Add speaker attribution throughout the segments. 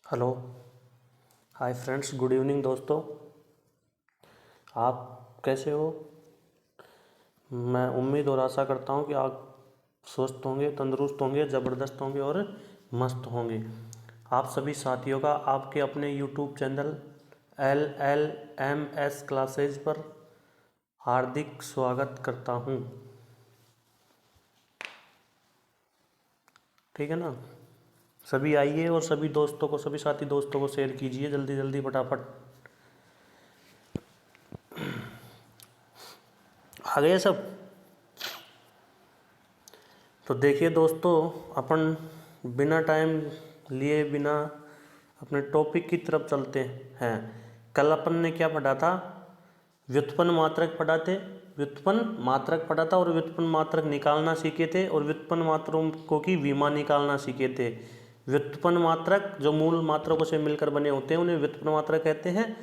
Speaker 1: Hello. Hi friends, good evening दोस्तों। आप कैसे हो? मैं उम्मीद और आशा करता हूँ कि आप स्वस्थ होंगे, तंदुरुस्त होंगे, ज़बरदस्त होंगे और मस्त होंगे। आप सभी साथियों का आपके अपने यूट्यूब चैनल LLMS क्लासेज पर हार्दिक स्वागत करता हूँ। ठीक है ना? सभी आइए और सभी दोस्तों को, सभी साथी दोस्तों को शेयर कीजिए जल्दी जल्दी फटाफट। आ गए सब? तो देखिए दोस्तों, अपन बिना टाइम लिए बिना अपने टॉपिक की तरफ चलते हैं। कल अपन ने क्या पढ़ा था? व्युत्पन्न मात्रक पढ़ा थे। व्युत्पन्न मात्रक पढ़ा था और व्युत्पन्न मात्रक निकालना सीखे थे और व्युत्पन्न मात्रकों की विमा निकालना सीखे थे। व्युत्पन्न मात्रक जो मूल मात्रकों से मिलकर बने होते हैं उन्हें व्युत्पन्न मात्रक कहते हैं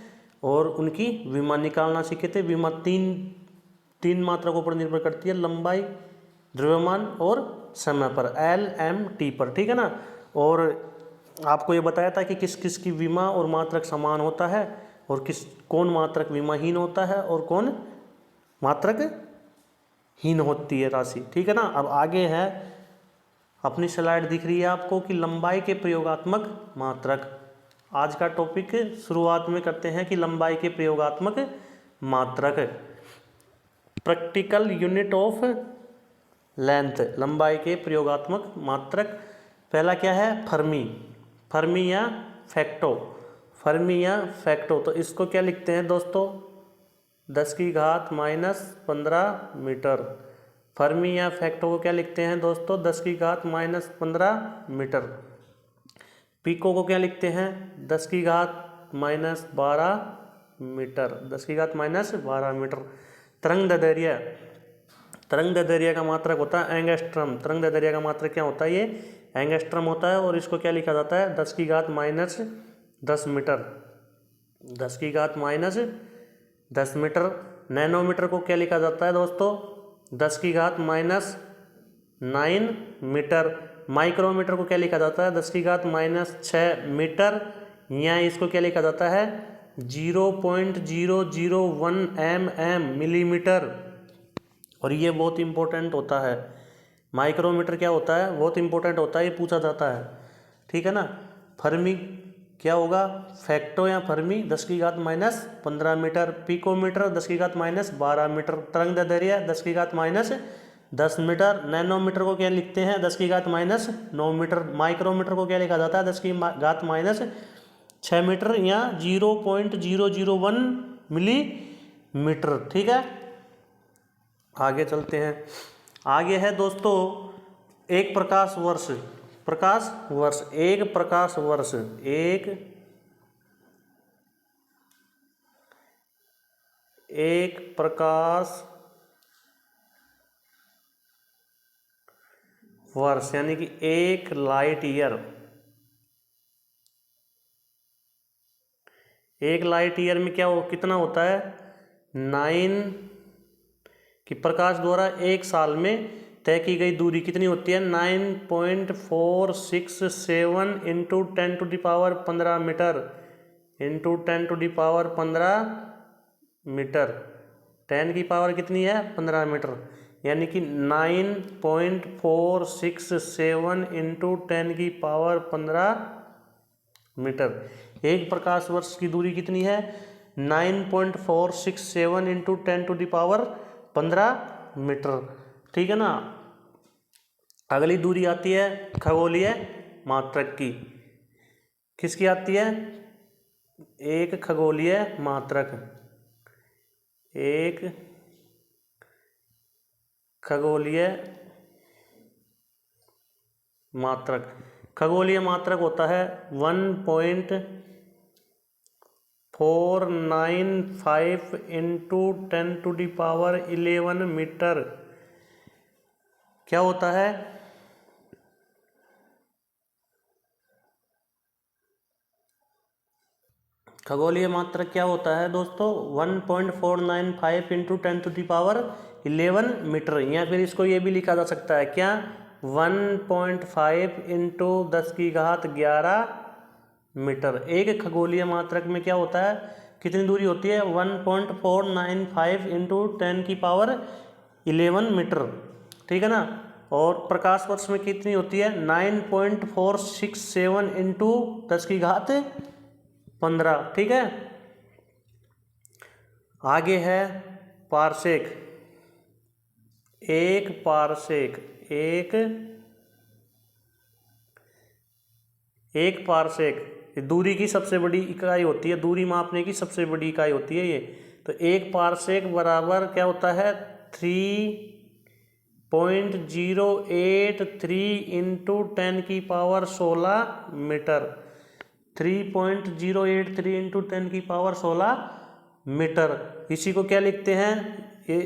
Speaker 1: और उनकी विमा निकालना सीखे थे। विमा तीन मात्रकों पर निर्भर करती है, लंबाई, द्रव्यमान और समय पर, LMT पर। ठीक है ना? और आपको ये बताया था कि किस किस की विमा और मात्रक समान होता है और कौन मात्रक विमाहीन होता है और कौन मात्रक हीन होती है राशि। ठीक है ना? अब आगे है, अपनी स्लाइड दिख रही है आपको कि लंबाई के प्रयोगात्मक मात्रक। आज का टॉपिक शुरुआत में करते हैं कि लंबाई के प्रयोगात्मक मात्रक, प्रैक्टिकल यूनिट ऑफ लेंथ। लंबाई के प्रयोगात्मक मात्रक पहला क्या है? फर्मी। फर्मी या फैक्टो। फर्मी या फैक्टो, तो इसको क्या लिखते हैं दोस्तों? 10⁻⁻15 मीटर। फर्मी या फैक्टो को क्या लिखते हैं दोस्तों? 10⁻⁻15 मीटर। पिको को क्या लिखते हैं? 10⁻12 मीटर। 10⁻12 मीटर। तरंगदैर्घ्य, तरंगदैर्घ्य का मात्रक होता है एंगस्ट्रम। तरंगदैर्घ्य का मात्रक क्या होता है? ये एंगस्ट्रम होता है और इसको क्या लिखा जाता है? 10⁻10 मीटर। 10⁻10 मीटर। नैनोमीटर को क्या लिखा जाता है दोस्तों? 10⁻9 मीटर। माइक्रोमीटर को क्या लिखा जाता है? 10⁻6 मीटर। या इसको क्या लिखा जाता है? 0.001 mm, मिलीमीटर। और ये बहुत इंपॉर्टेंट होता है। माइक्रोमीटर क्या होता है? बहुत इंपॉर्टेंट होता है, ये पूछा जाता है। ठीक है ना? फर्मी क्या होगा? फैक्टो या फर्मी 10⁻15 मीटर। Picometre 10⁻12 metre. तरंगदैर्घ्य 10⁻10 मीटर। नैनोमीटर को क्या लिखते हैं? 10⁻9 मीटर। माइक्रोमीटर को क्या लिखा जाता है? 10⁻6 मीटर या 0.001 मिलीमीटर। ठीक है, आगे चलते हैं। आगे है दोस्तों एक प्रकाश वर्ष। प्रकाश वर्ष, एक प्रकाश वर्ष, एक प्रकाश वर्ष यानी कि एक लाइट ईयर। एक लाइट ईयर में क्या कितना होता है? 9 कि प्रकाश द्वारा एक साल में तय की गई दूरी कितनी होती है? 9.467 इंटू 10⁻15 मीटर, इंटू 10⁻15 मीटर। 10 की पावर कितनी है? 15 मीटर। यानी कि 9.467 इंटू 10⁻15 मीटर। एक प्रकाश वर्ष की दूरी कितनी है? 9.467 इंटू 10⁻15 मीटर। ठीक है ना? अगली दूरी आती है खगोलीय मात्रक की। किसकी आती है? एक खगोलीय मात्रक, एक खगोलीय मात्रक। खगोलीय मात्रक होता है 1.495 इंटू 10⁻11 मीटर। क्या होता है? खगोलीय मात्रक क्या होता है दोस्तों? 1.495 इंटू 10⁻11 मीटर। या फिर इसको ये भी लिखा जा सकता है क्या? 1.5 इंटू 10⁻11 मीटर। एक खगोलीय मात्रक में क्या होता है, कितनी दूरी होती है, 1.495 इंटू 10⁻11 मीटर, ठीक है ना। और प्रकाश वर्ष में कितनी होती है, 9.467 इंटू 10⁻15, ठीक है। आगे है पारसेक। एक पारसेक, एक पारसेक दूरी की सबसे बड़ी इकाई होती है, दूरी मापने की सबसे बड़ी इकाई होती है ये। तो एक पारसेक बराबर क्या होता है, 3.083 इंटू 10⁻16 मीटर। 3.083 into 10⁻16 metre. इसी को क्या लिखते हैं, ये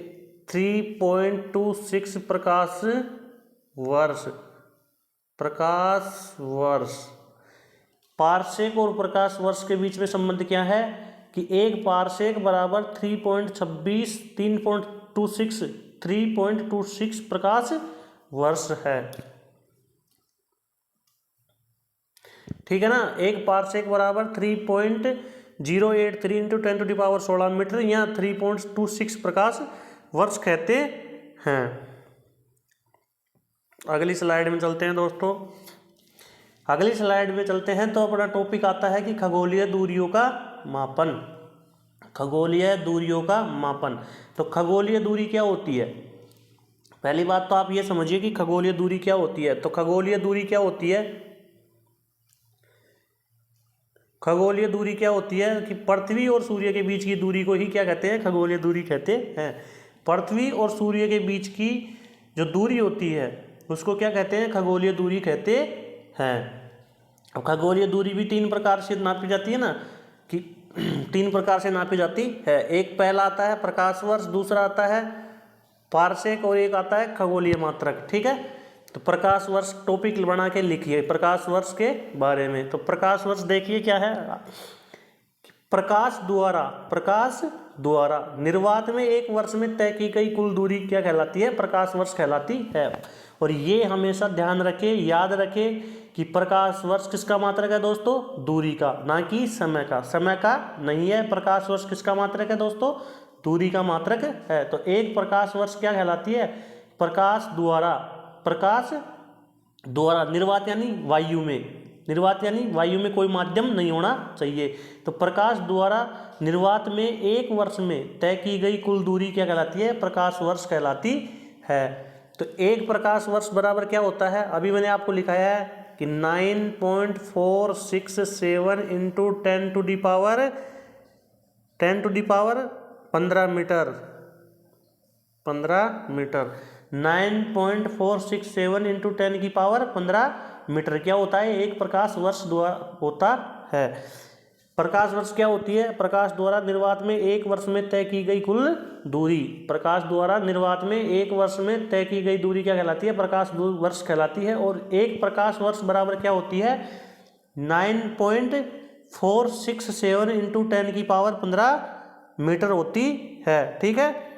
Speaker 1: 3.26 प्रकाश वर्ष। प्रकाश वर्ष, पारसेक और प्रकाश वर्ष के बीच में संबंध क्या है कि एक पारसेक बराबर 3.26 प्रकाश वर्ष है, ठीक है ना। एक पारसेक बराबर 3.083 इंटू 10⁻16 मीटर या 3.26 प्रकाश वर्ष कहते हैं। अगली स्लाइड में चलते हैं दोस्तों। अगली स्लाइड में चलते हैं तो अपना टॉपिक आता है कि खगोलीय दूरियों का मापन। खगोलीय दूरियों का मापन। तो खगोलीय दूरी क्या होती है, पहली बात तो आप ये समझिए कि खगोलीय दूरी क्या होती है। तो खगोलीय दूरी क्या होती है, खगोलीय दूरी क्या होती है कि पृथ्वी और सूर्य के बीच की दूरी को ही क्या कहते हैं, खगोलीय दूरी कहते हैं। पृथ्वी और सूर्य के बीच की जो दूरी होती है उसको क्या कहते हैं, खगोलीय दूरी कहते हैं। अब खगोलीय दूरी भी 3 प्रकार से नापी जाती है ना, कि 3 प्रकार से नापी जाती है। एक पहला आता है प्रकाश वर्ष, दूसरा आता है पारसेक और एक आता है खगोलीय मात्रक, ठीक है। तो प्रकाश वर्ष टॉपिक बना के लिखिए प्रकाश वर्ष के बारे में। तो प्रकाश वर्ष देखिए क्या है, प्रकाश द्वारा निर्वात में एक वर्ष में तय की गई कुल दूरी क्या कहलाती है, प्रकाश वर्ष कहलाती है। और ये हमेशा ध्यान रखें, याद रखें कि प्रकाश वर्ष किसका मात्रक है दोस्तों, दूरी का, ना कि समय का। समय का नहीं है, प्रकाश वर्ष किसका मात्रक है दोस्तों, दूरी का मात्रक है। तो एक प्रकाश वर्ष क्या कहलाती है, प्रकाश द्वारा निर्वात यानी वायु में, निर्वात यानी वायु में कोई माध्यम नहीं होना चाहिए। तो प्रकाश द्वारा निर्वात में एक वर्ष में तय की गई कुल दूरी क्या कहलाती है, प्रकाश वर्ष कहलाती है। तो एक प्रकाश वर्ष बराबर क्या होता है, अभी मैंने आपको लिखाया है कि 9.467 इंटू 10⁻15 मीटर, 15 मीटर। 9.467 इंटू 10⁻15 मीटर क्या होता है, एक प्रकाश वर्ष होता है। प्रकाश वर्ष क्या होती है, प्रकाश द्वारा निर्वात में एक वर्ष में तय की गई कुल दूरी। प्रकाश द्वारा निर्वात में एक वर्ष में तय की गई दूरी क्या कहलाती है, प्रकाश वर्ष कहलाती है। और एक प्रकाश वर्ष बराबर क्या होती है, 9.467 इंटू 10⁻15 मीटर होती है, ठीक है।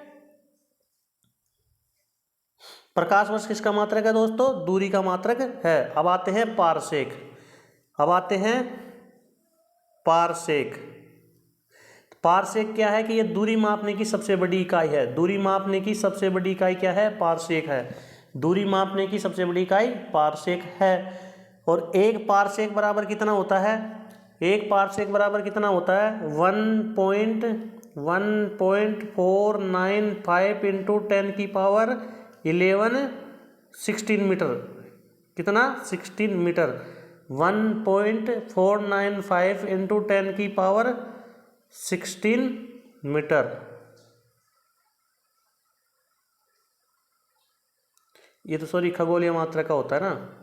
Speaker 1: प्रकाश वर्ष किसका मात्रक है दोस्तों, दूरी का मात्रक है। अब आते हैं पारसेक। पारसेक क्या है कि ये दूरी मापने की सबसे बड़ी इकाई है। दूरी मापने की सबसे बड़ी इकाई क्या है, पारसेक है। दूरी मापने की सबसे बड़ी इकाई पारसेक है। और एक पारसेक बराबर कितना होता है, एक पारसेक बराबर कितना होता है, 1.495 इंटू 10⁻11 16 मीटर। कितना, 16 मीटर। 1.495 into 10⁻16 metre. ये तो सॉरी खगोलीय मात्रा का होता है ना।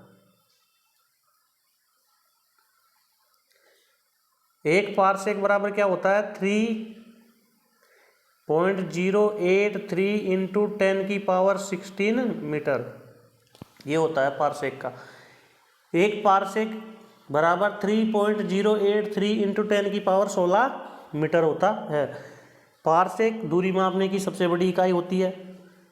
Speaker 1: एक पारसेक बराबर क्या होता है, 3.083 इंटू 10⁻16 मीटर, ये होता है पारसेक का। एक पारसेक बराबर 3.083 इंटू 10⁻16 मीटर होता है। पारसेक दूरी मापने की सबसे बड़ी इकाई होती है।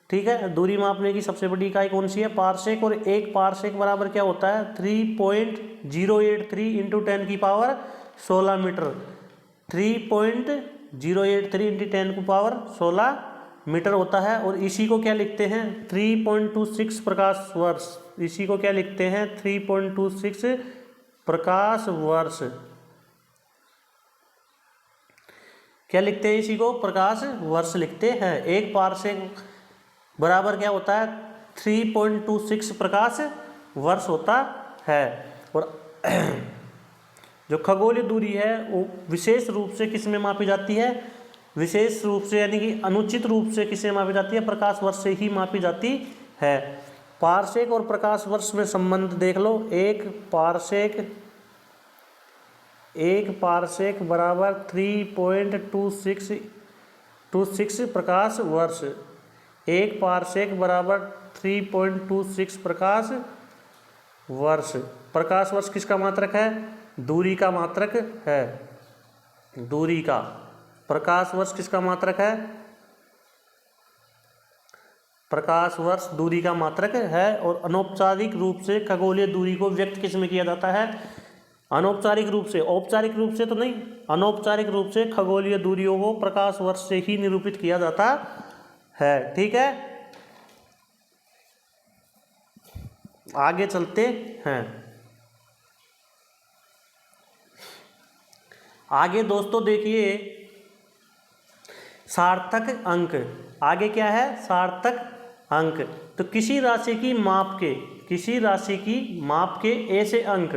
Speaker 1: ठीक है। दूरी मापने की सबसे बड़ी इकाई कौन सी है? पारसेक। और एक पारसेक बराबर क्या होता है? 3.083 इंटू 10 की पावर 16 मीटर। 3.083 इंटू 10 की पावर 16 मीटर होता है। और इसी को क्या लिखते हैं? 3.26 प्रकाश वर्ष। इसी को क्या लिखते हैं? 3.26 प्रकाश वर्ष। क्या लिखते हैं इसी को? प्रकाश वर्ष लिखते हैं। एक पारसेक बराबर क्या होता है? 3.26 प्रकाश वर्ष होता है। और जो खगोलीय दूरी है वो विशेष रूप से किस में मापी जाती है? विशेष रूप से यानी कि अनुचित रूप से किससे मापी जाती है? प्रकाश वर्ष से ही मापी जाती है। पारसेक और प्रकाश वर्ष में संबंध देख लो। एक पारसेक बराबर 3.26 प्रकाश वर्ष। एक पारसेक बराबर 3.26 प्रकाश वर्ष। प्रकाश वर्ष किसका मात्रक है? दूरी का मात्रक है। दूरी का। प्रकाश वर्ष किसका मात्रक है? प्रकाश वर्ष दूरी का मात्रक है। और अनौपचारिक रूप से खगोलीय दूरी को व्यक्त किस में किया जाता है? अनौपचारिक रूप से। औपचारिक रूप से तो नहीं, अनौपचारिक रूप से खगोलीय दूरियों को प्रकाश वर्ष से ही निरूपित किया जाता है। ठीक है, आगे चलते हैं। आगे दोस्तों देखिए सार्थक अंक। आगे क्या है? सार्थक अंक। तो किसी राशि की माप के ऐसे अंक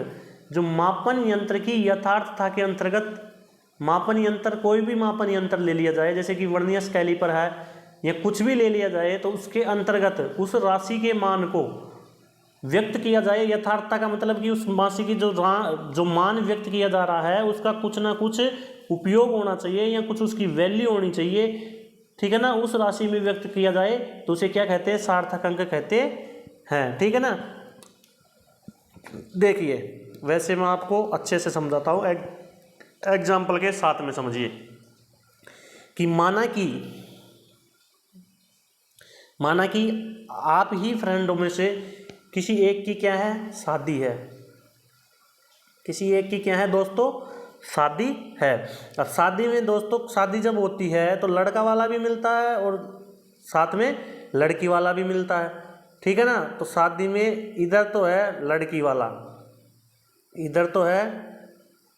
Speaker 1: जो मापन यंत्र की यथार्थता के अंतर्गत, मापन यंत्र कोई भी मापन यंत्र ले लिया जाए, जैसे कि वर्नियर कैलिपर है या कुछ भी ले लिया जाए, तो उसके अंतर्गत उस राशि के मान को व्यक्त किया जाए। यथार्थता का मतलब कि उस राशि की जो मान व्यक्त किया जा रहा है उसका कुछ ना कुछ उपयोग होना चाहिए या कुछ उसकी वैल्यू होनी चाहिए। ठीक है ना, उस राशि में व्यक्त किया जाए तो उसे क्या कहते हैं? सार्थक अंक कहते हैं। ठीक है ना। देखिए वैसे मैं आपको अच्छे से समझाता हूँ, एग्जाम्पल के साथ में समझिए कि माना कि आप ही फ्रेंडों में से किसी एक की क्या है? शादी है। किसी एक की क्या है दोस्तों? शादी है। अब शादी में दोस्तों, शादी जब होती है तो लड़का वाला भी मिलता है और साथ में लड़की वाला भी मिलता है। ठीक है ना। तो शादी में इधर तो है लड़की वाला, इधर तो है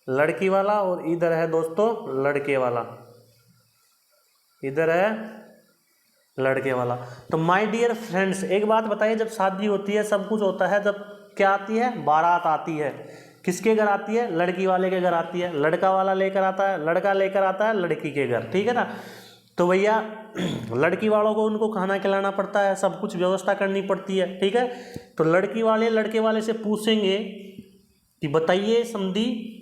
Speaker 1: लड़की वाला और इधर है दोस्तों लड़के वाला, इधर है लड़के वाला। तो माय डियर फ्रेंड्स, एक बात बताइए, जब शादी होती है सब कुछ होता है, जब क्या आती है? बारात आती है। किसके घर आती है? लड़की वाले के घर आती है। लड़का वाला लेकर आता है, लड़का लेकर आता है लड़की के घर। ठीक है ना। तो भैया लड़की वालों को उनको खाना खिलाना पड़ता है, सब कुछ व्यवस्था करनी पड़ती है। ठीक है। तो लड़की वाले लड़के वाले से पूछेंगे कि बताइए समधी,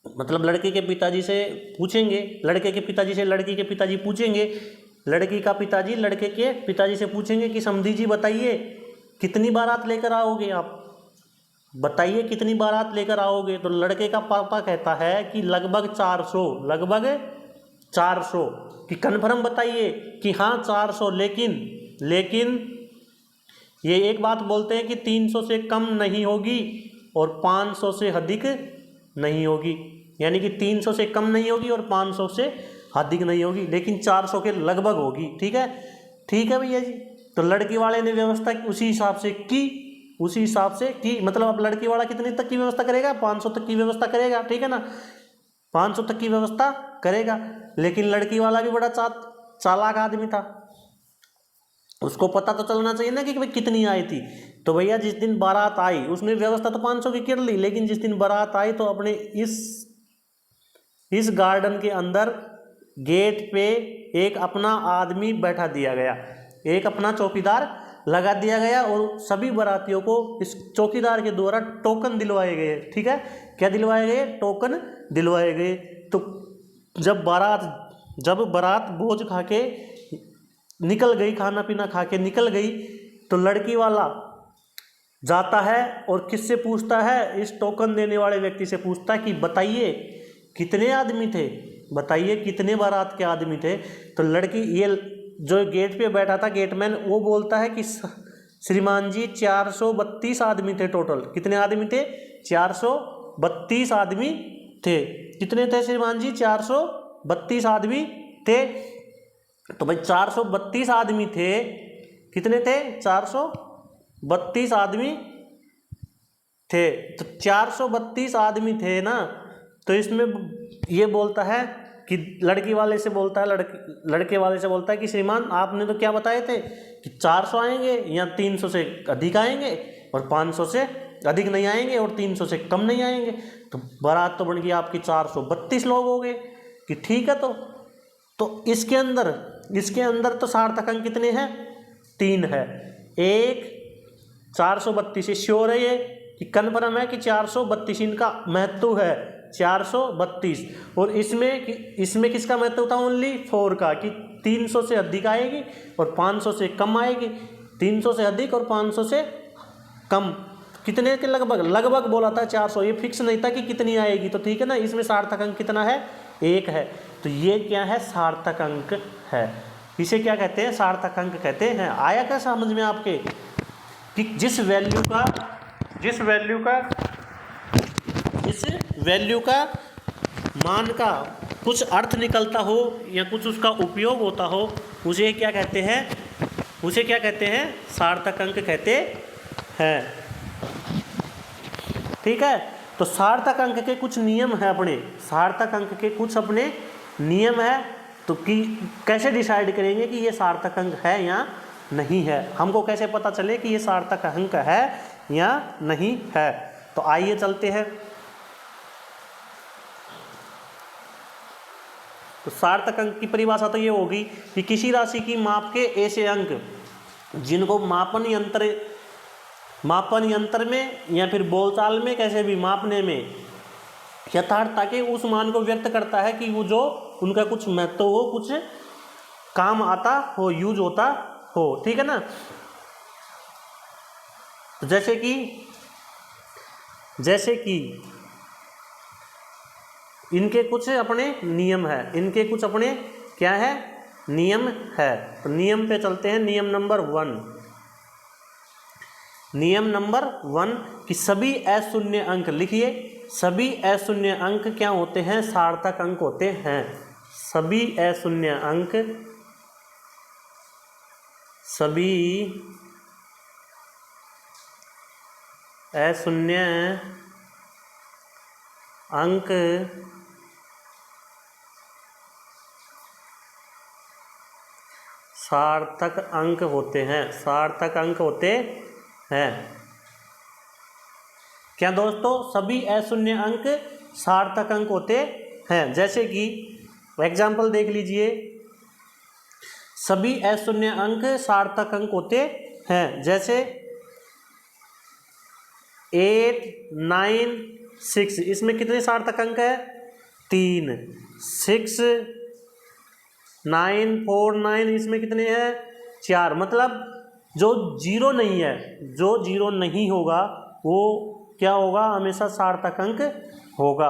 Speaker 1: मतलब लड़के के पिताजी से पूछेंगे, लड़के के पिताजी से लड़की के पिताजी पूछेंगे, लड़की का पिताजी लड़के के पिताजी से पूछेंगे कि समधी जी बताइए कितनी बारात लेकर आओगे आप, बताइए कितनी बारात लेकर आओगे। तो लड़के का पापा कहता है कि लगभग 400, लगभग 400 कि कन्फर्म बताइए कि हाँ 400, लेकिन ये एक बात बोलते हैं कि 300 से कम नहीं होगी और 500 से अधिक नहीं होगी, यानी कि 300 से कम नहीं होगी और 500 से अधिक नहीं होगी, लेकिन 400 के लगभग होगी। ठीक है, ठीक है भैया जी। तो लड़की वाले ने व्यवस्था उसी हिसाब से की, मतलब अब लड़की वाला कितने तक की व्यवस्था करेगा? 500 तक की व्यवस्था करेगा। ठीक है ना, 500 तक की व्यवस्था करेगा। लेकिन लड़की वाला भी बड़ा चालाक आदमी था, उसको पता तो चलना चाहिए ना कि भाई कितनी आई थी। तो भैया जिस दिन बारात आई उसने व्यवस्था तो 500 की कर ली, लेकिन जिस दिन बारात आई तो अपने इस गार्डन के अंदर गेट पे एक अपना आदमी बैठा दिया गया, एक अपना चौकीदार लगा दिया गया और सभी बारातियों को इस चौकीदार के द्वारा टोकन दिलवाए गए। ठीक है, क्या दिलवाए गए? टोकन दिलवाए गए। तो जब बारात भोज खा के निकल गई, खाना पीना खा के निकल गई, तो लड़की वाला जाता है और किससे पूछता है? इस टोकन देने वाले व्यक्ति से पूछता है कि बताइए कितने आदमी थे, बताइए कितने बारात के आदमी थे। तो लड़की, जो गेट पे बैठा था गेटमैन, वो बोलता है कि श्रीमान जी 432 आदमी थे टोटल। कितने आदमी थे? 432 आदमी थे। कितने थे श्रीमान जी? 432 आदमी थे। तो भाई 432 आदमी थे। कितने थे? 432 आदमी थे। तो 432 आदमी थे ना, तो इसमें ये बोलता है कि लड़की वाले से बोलता है, लड़के वाले से बोलता है कि श्रीमान आपने तो क्या बताए थे कि 400 आएंगे या 300 से अधिक आएंगे और 500 से अधिक नहीं आएंगे और 300 से कम नहीं आएंगे। तो बारात तो बन गई आपकी 432 लोग हो गए कि ठीक है। तो इसके अंदर तो सार्थक अंक कितने हैं? 3 है। 1 432 श्योर है ये कि कन्फर्म है कि 432 इनका महत्व है, 432। और इसमें किसका महत्व था? ओनली 4 का, कि 300 से अधिक आएगी और 500 से कम आएगी। 300 से अधिक और 500 से कम। कितने के लगभग बोला था 400, ये फिक्स नहीं था कि कितनी आएगी। तो ठीक है ना, इसमें सार्थक अंक कितना है? 1 है। तो ये क्या है? सार्थक अंक है। इसे क्या कहते हैं? सार्थक अंक कहते हैं। आया क्या समझ में आपके कि जिस वैल्यू का मान का कुछ अर्थ निकलता हो या कुछ उसका उपयोग होता हो, उसे क्या कहते हैं? सार्थक अंक कहते हैं। ठीक है। तो सार्थक अंक के कुछ नियम है अपने नियम है। तो कि कैसे डिसाइड करेंगे कि ये सार्थक अंक है या नहीं है? हमको कैसे पता चले कि ये सार्थक अंक है या नहीं है? तो आइए चलते हैं। तो सार्थक अंक की परिभाषा तो ये होगी कि किसी राशि की माप के ऐसे अंक जिनको मापन यंत्र में या फिर बोलचाल में कैसे भी मापने में यथार्थता के उस मान को व्यक्त करता है कि वो जो उनका कुछ महत्व हो, कुछ काम आता हो, यूज होता हो। ठीक है ना। तो जैसे कि इनके कुछ अपने नियम है, इनके कुछ अपने क्या है? नियम है। तो नियम पे चलते हैं। नियम नंबर 1 कि सभी अशून्य अंक, लिखिए, सभी अशून्य अंक क्या होते हैं? सार्थक अंक होते हैं। सभी अशून्य अंक सार्थक अंक होते हैं। क्या दोस्तों? सभी अशून्य अंक सार्थक अंक होते हैं। जैसे कि एग्जाम्पल देख लीजिए, सभी अशून्य अंक सार्थक अंक होते हैं। जैसे 8, 9, 6, इसमें कितने सार्थक अंक है? 3। 6, 9, 4, 9, इसमें कितने हैं? 4। मतलब जो जीरो नहीं होगा वो क्या होगा? हमेशा सार्थक अंक होगा।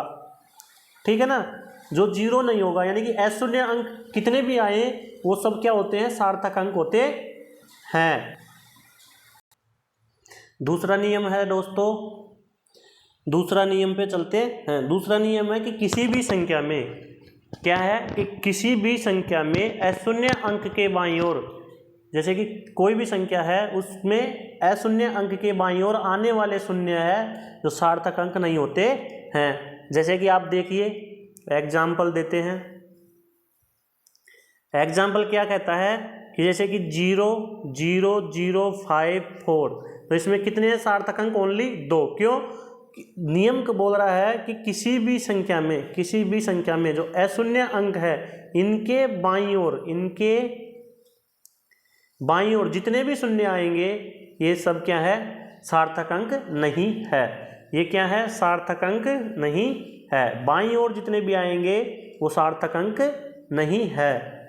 Speaker 1: ठीक है ना। जो जीरो नहीं होगा यानी कि अशून्य अंक कितने भी आए वो सब क्या होते हैं? सार्थक अंक होते हैं। दूसरा नियम है दोस्तों, दूसरा नियम पे चलते हैं। दूसरा नियम है कि किसी भी संख्या में क्या है कि किसी भी संख्या में अशून्य अंक के बाईं ओर, जैसे कि कोई भी संख्या है उसमें अशून्य अंक के बाईं ओर आने वाले शून्य है जो सार्थक अंक नहीं होते हैं। जैसे कि आप देखिए, एग्जाम्पल देते हैं। एग्जाम्पल क्या कहता है कि जैसे कि 0, 0, 0, 5, 4, तो इसमें कितने सार्थक अंक? ओनली 2। क्यों? नियम को बोल रहा है कि किसी भी संख्या में जो अशून्य अंक है इनके बाईं ओर जितने भी शून्य आएंगे ये सब क्या है? सार्थक अंक नहीं है। ये क्या है? सार्थक अंक नहीं है। बाईं ओर जितने भी आएंगे वो सार्थक अंक नहीं है।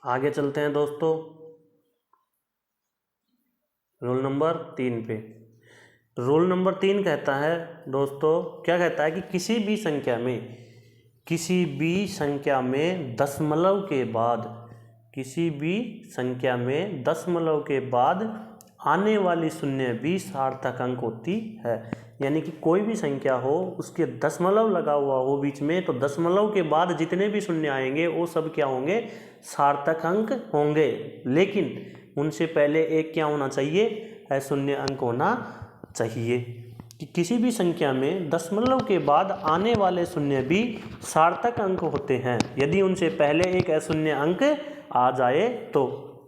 Speaker 1: आगे चलते हैं दोस्तों रूल नंबर 3 पे। रूल नंबर 3 कहता है दोस्तों, क्या कहता है कि किसी भी संख्या में दशमलव के बाद किसी भी संख्या में दशमलव के बाद आने वाली शून्य भी सार्थक अंक होती है। यानी कि कोई भी संख्या हो उसके दशमलव लगा हुआ हो बीच में, तो दशमलव के बाद जितने भी शून्य आएंगे वो सब क्या होंगे, सार्थक अंक होंगे। लेकिन उनसे पहले एक क्या होना चाहिए, अशून्य अंक होना चाहिए। कि किसी भी संख्या में दशमलव के बाद आने वाले शून्य भी सार्थक अंक होते हैं यदि उनसे पहले एक अशून्य अंक आ जाए तो।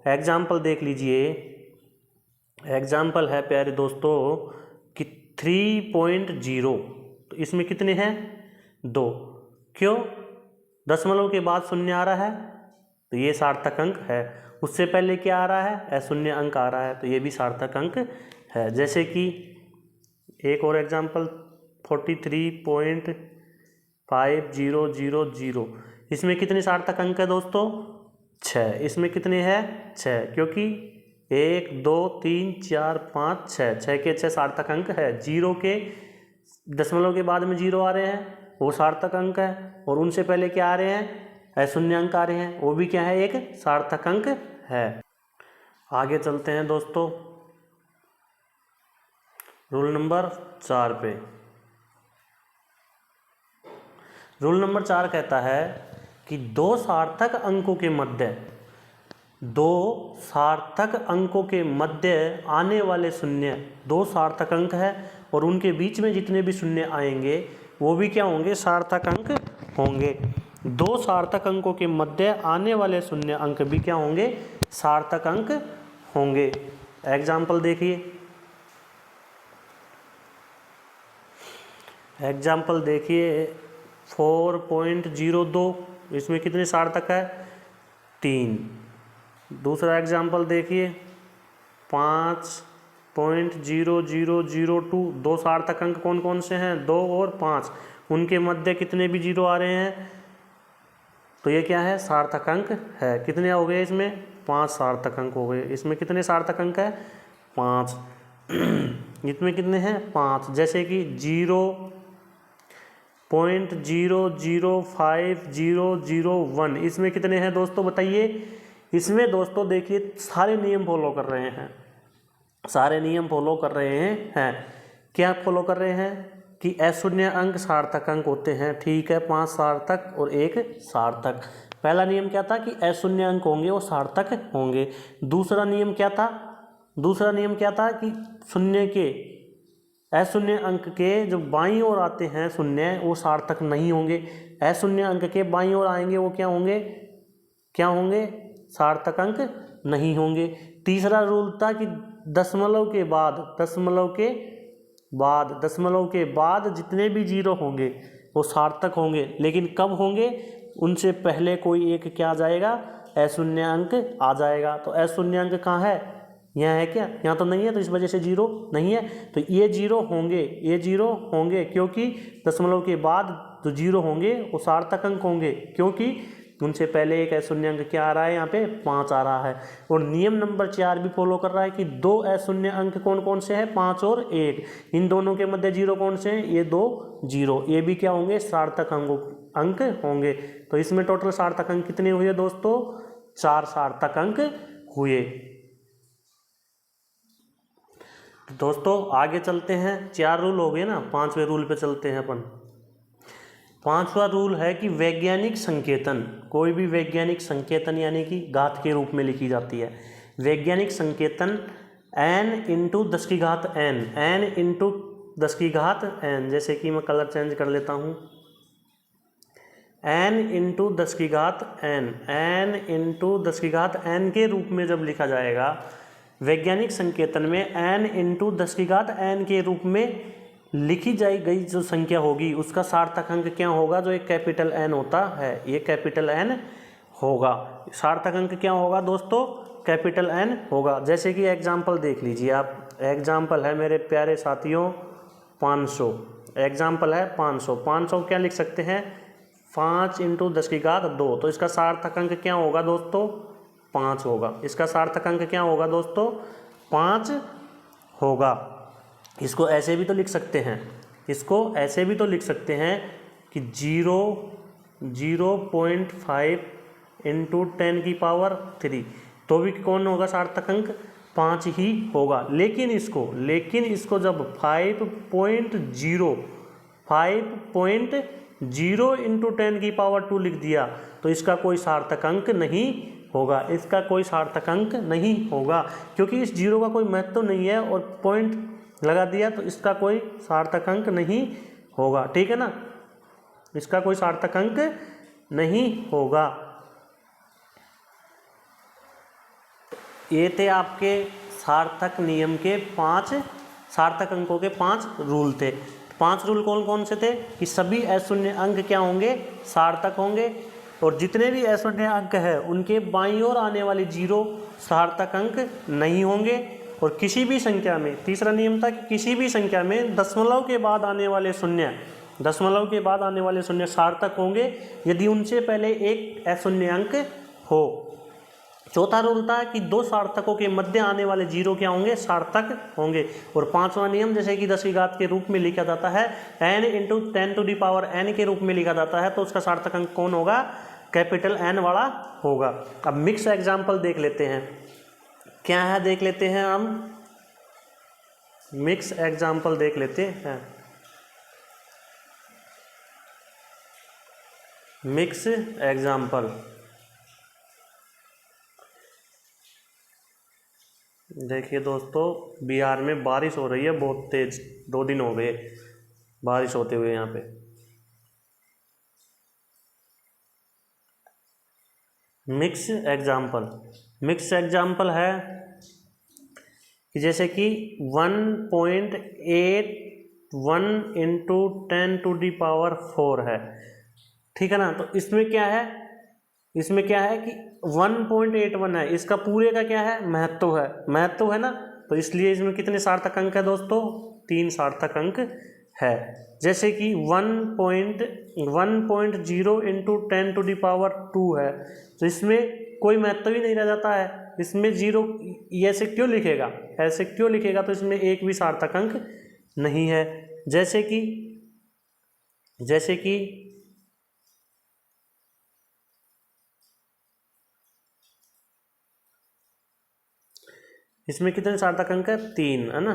Speaker 1: एग्जाम्पल देख लीजिए, एग्जाम्पल है प्यारे दोस्तों कि 3.0, तो इसमें कितने हैं, 2। क्यों, दशमलव के बाद शून्य आ रहा है तो ये सार्थक अंक है। उससे पहले क्या आ रहा है, अशून्य अंक आ रहा है, तो ये भी सार्थक अंक है। जैसे कि एक और एग्जाम्पल 43.5000, इसमें कितने सार्थक अंक है दोस्तों, 6। इसमें कितने हैं, 6, क्योंकि 1 2 3 4 5 6, 6 के 6 सार्थक अंक है। 0 के दशमलव के बाद में 0 आ रहे हैं वो सार्थक अंक है, और उनसे पहले क्या आ रहे हैं, अशून्य अंक आ रहे हैं, वो भी क्या है, एक सार्थक अंक है। आगे चलते हैं दोस्तों रूल नंबर 4 पे। रूल नंबर 4 कहता है कि दो सार्थक अंकों के मध्य आने वाले शून्य, दो सार्थक अंक है और उनके बीच में जितने भी शून्य आएंगे वो भी क्या होंगे, सार्थक अंक होंगे। दो सार्थक अंकों के मध्य आने वाले शून्य अंक भी क्या होंगे, सार्थक अंक होंगे। एग्जाम्पल देखिए, एग्जाम्पल देखिए 4.02, इसमें कितने सार्थक है, 3। दूसरा एग्जाम्पल देखिए 5.0002, दो सार्थक अंक कौन कौन से हैं, 2 और 5, उनके मध्य कितने भी 0 आ रहे हैं तो ये क्या है, सार्थक अंक है। कितने हो गए इसमें, 5 सार्थक अंक हो गए। इसमें कितने सार्थक अंक है, 5। इसमें कितने हैं, 5। जैसे कि 0.005001, इसमें कितने हैं दोस्तों बताइए। इसमें दोस्तों देखिए सारे नियम फॉलो कर रहे हैं, सारे नियम फॉलो कर रहे हैं। क्या फॉलो कर रहे हैं कि अशून्य अंक सार्थक अंक होते हैं, ठीक है, 5 सार्थक और 1 सार्थक। पहला नियम क्या था कि अशून्य अंक होंगे वो सार्थक होंगे। दूसरा नियम क्या था, दूसरा नियम क्या था कि शून्य के, अशून्य अंक के जो बाईं ओर आते हैं शून्य वो सार्थक नहीं होंगे, अशून्य अंक के बाईं ओर आएंगे वो क्या होंगे, क्या होंगे, सार्थक अंक नहीं होंगे। तीसरा रूल था कि दशमलव के बाद जितने भी 0 होंगे वो सार्थक होंगे, लेकिन कब होंगे, उनसे पहले कोई एक क्या आ जाएगा, अशून्य अंक आ जाएगा। तो अशून्य अंक कहाँ है, यहाँ है क्या, यहाँ तो नहीं है, तो इस वजह से 0 नहीं है, तो ये 0 होंगे, ये 0 होंगे, क्योंकि दशमलव के बाद जो 0 होंगे वो सार्थक अंक होंगे, क्योंकि उनसे पहले एक अशून्य अंक क्या आ रहा है, यहाँ पे 5 आ रहा है। और नियम नंबर 4 भी फॉलो कर रहा है कि दो अशून्य अंक कौन कौन से हैं, 5 और 1, इन दोनों के मध्य 0 कौन से हैं, ये 2 0, ये भी क्या होंगे, सार्थक अंक होंगे। तो इसमें टोटल सार्थक अंक कितने हुए दोस्तों, 4 सार्थक अंक हुए। दोस्तों आगे चलते हैं, 4 रूल हो गए ना, 5वें रूल पे चलते हैं अपन। 5वां रूल है कि वैज्ञानिक संकेतन, कोई भी वैज्ञानिक संकेतन यानी कि घात के रूप में लिखी जाती है। वैज्ञानिक संकेतन n × 10 की घात n, n × 10 की घात n, जैसे कि मैं कलर चेंज कर लेता हूँ, n × 10 की घात n, n × 10 की घात n के रूप में जब लिखा जाएगा, वैज्ञानिक संकेतन में n × 10 की घात n के रूप में लिखी जाई गई जो संख्या होगी उसका सार्थक अंक क्या होगा, जो एक कैपिटल N होता है, ये कैपिटल N होगा। सार्थक अंक क्या होगा दोस्तों, कैपिटल N होगा। जैसे कि एग्जाम्पल देख लीजिए आप, एग्जाम्पल है मेरे प्यारे साथियों 500, एग्जाम्पल है 500। 500 क्या लिख सकते हैं, 5 × 10 की घात 2, तो इसका सार्थक अंक क्या होगा दोस्तों, 5 होगा। इसका सार्थक अंक क्या होगा दोस्तों, 5 होगा। इसको ऐसे भी तो लिख सकते हैं, इसको ऐसे भी तो लिख सकते हैं कि 0.5 इंटू 10 की पावर 3, तो भी कौन होगा सार्थक अंक? 5 ही होगा। लेकिन इसको जब 5.0 इंटू 10 की पावर 2 लिख दिया तो इसका कोई सार्थक अंक नहीं होगा, इसका कोई सार्थक अंक नहीं होगा, क्योंकि इस जीरो का कोई महत्व नहीं है और पॉइंट लगा दिया तो इसका कोई सार्थक अंक नहीं होगा। ठीक है ना, इसका कोई सार्थक अंक नहीं होगा। ये थे आपके सार्थक नियम के 5 सार्थक अंकों के 5 रूल थे। 5 रूल कौन कौन से थे? कि सभी अशून्य अंक क्या होंगे? सार्थक होंगे, और जितने भी अशून्य अंक है उनके बाईं ओर आने वाले जीरो सार्थक अंक नहीं होंगे। और किसी भी संख्या में, तीसरा नियम था कि किसी भी संख्या में दशमलव के बाद आने वाले शून्य सार्थक होंगे यदि उनसे पहले एक अशून्य अंक हो। चौथा रूल था कि दो सार्थकों के मध्य आने वाले जीरो क्या होंगे? सार्थक होंगे। और पांचवा नियम, जैसे कि 10 की घात के रूप में लिखा जाता है, n into 10 to the power n के रूप में लिखा जाता है, तो उसका सार्थक अंक कौन होगा? कैपिटल N वाला होगा। अब मिक्स एग्जाम्पल देख लेते हैं, क्या है देख लेते हैं, हम मिक्स एग्जाम्पल देख लेते हैं। मिक्स एग्जाम्पल देखिए दोस्तों, बिहार में बारिश हो रही है बहुत तेज, 2 दिन हो गए बारिश होते हुए यहाँ पे। मिक्स एग्जाम्पल है कि जैसे कि 1.81 इंटू 10 टू दी पावर 4 है। ठीक है ना, तो इसमें क्या है कि 1.81 है, इसका पूरे का क्या है? महत्व है ना, तो इसलिए इसमें कितने सार्थक अंक है दोस्तों? 3 सार्थक अंक है। जैसे कि 1.0 इंटू 10 टू दी पावर 2 है, तो इसमें कोई महत्व ही नहीं रह जाता है, इसमें जीरो ऐसे क्यों लिखेगा? तो इसमें एक भी सार्थक अंक नहीं है। जैसे कि इसमें कितने सार्थक अंक है? 3 है ना।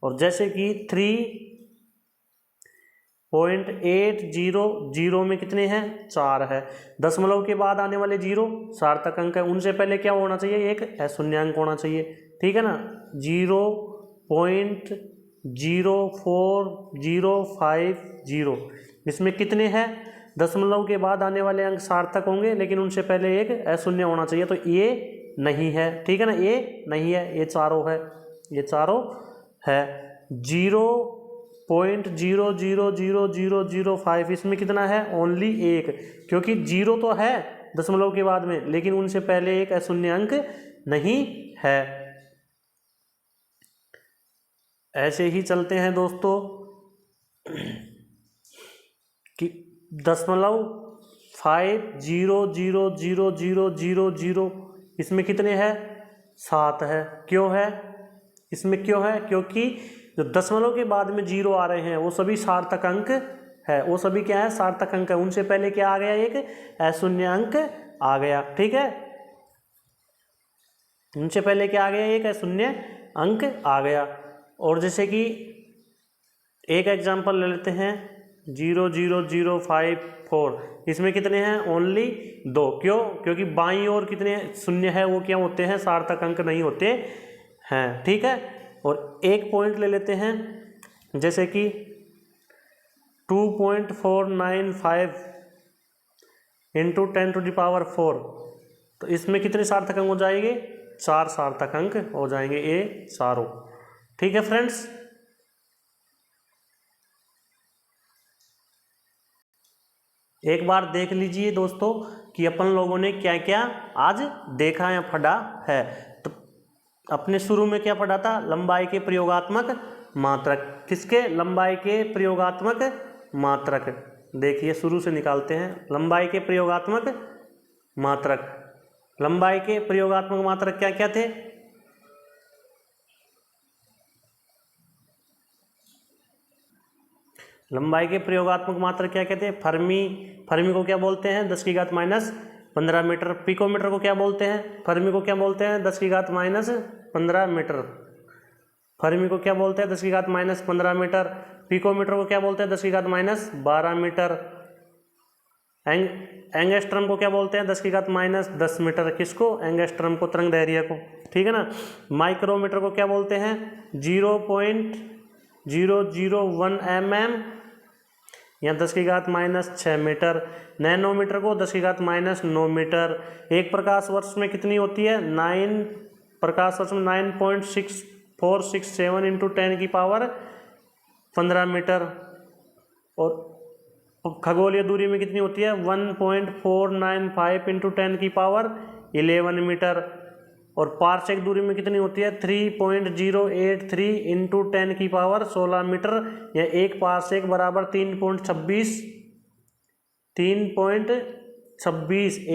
Speaker 1: और जैसे कि 3.800 में कितने हैं? 4 है। दशमलव के बाद आने वाले जीरो सार्थक अंक है, उनसे पहले क्या होना चाहिए? एक अशून्यांक होना चाहिए। ठीक है ना, 0.04050, इसमें कितने हैं? दशमलव के बाद आने वाले अंक सार्थक होंगे लेकिन उनसे पहले एक अशून्य होना चाहिए, तो ये नहीं है। ठीक है ना, ये नहीं है, ये चारों है। 0.00005, इसमें कितना है? ओनली 1, क्योंकि जीरो तो है दशमलव के बाद में लेकिन उनसे पहले एक अशून्य अंक नहीं है। ऐसे ही चलते हैं दोस्तों कि 0.500000, इसमें कितने हैं? 7 है। क्यों है? क्योंकि जो दशमलव के बाद में जीरो आ रहे हैं वो सभी सार्थक अंक है, वो सभी क्या है? सार्थक अंक है, उनसे पहले क्या आ गया? एक अशून्य अंक आ गया। ठीक है, उनसे पहले क्या आ गया? एक अशून्य अंक आ गया। और जैसे कि एक एग्जांपल ले लेते हैं, 0.00054, इसमें कितने हैं? ओनली 2। क्यों? क्योंकि बाईं ओर कितने शून्य है वो क्या होते हैं? सार्थक अंक नहीं होते हैं। ठीक है, और एक पॉइंट ले लेते हैं, जैसे कि 2.495 इंटू 10 टू दी पावर 4, तो इसमें कितने सार्थक अंक हो जाएंगे? 4 सार्थक अंक हो जाएंगे, ये चारों। ठीक है फ्रेंड्स, एक बार देख लीजिए दोस्तों कि अपन लोगों ने क्या क्या आज देखा या पढ़ा है। तो अपने शुरू में क्या पढ़ा था? लंबाई के प्रयोगात्मक मात्रक। किसके? लंबाई के प्रयोगात्मक मात्रक। देखिए शुरू से निकालते हैं। लंबाई के प्रयोगात्मक मात्रक क्या क्या थे? लंबाई के प्रयोगात्मक मात्रक क्या कहते हैं? फर्मी को क्या बोलते हैं? 10 की घात 15 मीटर। पिकोमीटर को क्या बोलते हैं, फर्मी को क्या बोलते हैं, 10⁻⁻15 मीटर। फर्मी को क्या बोलते हैं, 10⁻⁻15 मीटर। पिकोमीटर को क्या बोलते हैं, 10⁻12 मीटर। एंगस्ट्रम को क्या बोलते हैं, 10⁻10 मीटर। किसको, एंगस्ट्रम को, तरंग दैर्घ्य को, ठीक है ना। माइक्रोमीटर को क्या बोलते हैं, 0.001 mm या 10⁻6 मीटर। नैनोमीटर को 10⁻9 मीटर। एक प्रकाश वर्ष में कितनी होती है, 9 प्रकाश वर्ष में 9.6467 इंटू 10⁻15 मीटर। और खगोलीय दूरी में कितनी होती है, 1.495 इंटू 10⁻11 मीटर। और पारसेक दूरी में कितनी होती है, 3.083 इंटू 10⁻16 मीटर, या एक पारसेक बराबर 3.26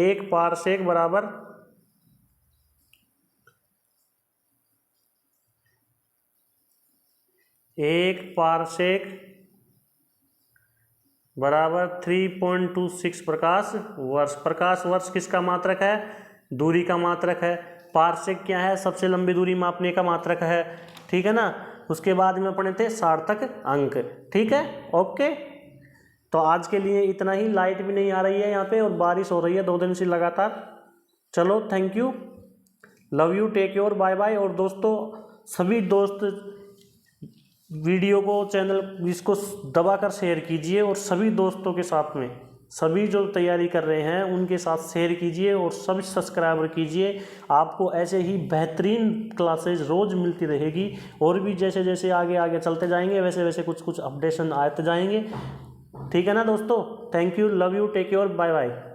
Speaker 1: एक पारसेक बराबर 3.26 प्रकाश वर्ष। प्रकाश वर्ष किसका मात्रक है, दूरी का मात्रक है। पारसेक क्या है, सबसे लंबी दूरी मापने का मात्रक है, ठीक है ना। उसके बाद में पढ़े थे सार्थक अंक, ठीक है, ओके। तो आज के लिए इतना ही। लाइट भी नहीं आ रही है यहाँ पे और बारिश हो रही है 2 दिन से लगातार। चलो, thank you, love you, take care, bye bye. और दोस्तों, सभी दोस्त वीडियो को, चैनल इसको दबा कर शेयर कीजिए और सभी दोस्तों के साथ में, सभी जो तैयारी कर रहे हैं उनके साथ शेयर कीजिए और सभी सब्सक्राइबर कीजिए। आपको ऐसे ही बेहतरीन क्लासेज रोज़ मिलती रहेगी। और भी जैसे जैसे आगे आगे चलते जाएंगे वैसे वैसे कुछ कुछ अपडेशन आते जाएंगे, ठीक है ना दोस्तों। Thank you, love you, take care, bye bye.